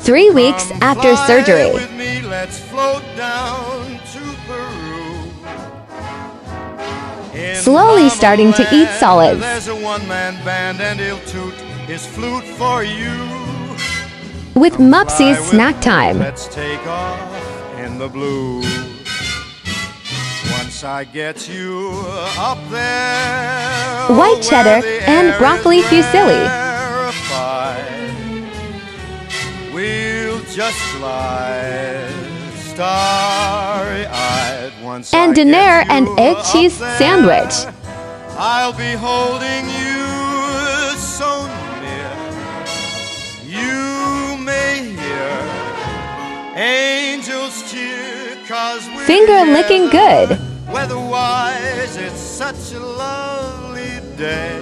3 weeks after surgery. With me, let's float down to Peru. In Slowly starting to eat Mamaland, solids. There's a one-man band and he'll toot his flute for you. With Mupsy's Fly with snack me, time. Let's take off in the blue. Once I get you up there, White cheddar where the and air broccoli is fusilli. rarefied, we'll just glide starry-eyed. Once I And get dinner you and egg up cheese there, sandwich. I'll be holding you so near. You may hear angels cheer, 'cause we're Finger licking together. good. Weather-wise, it's such a lovely day.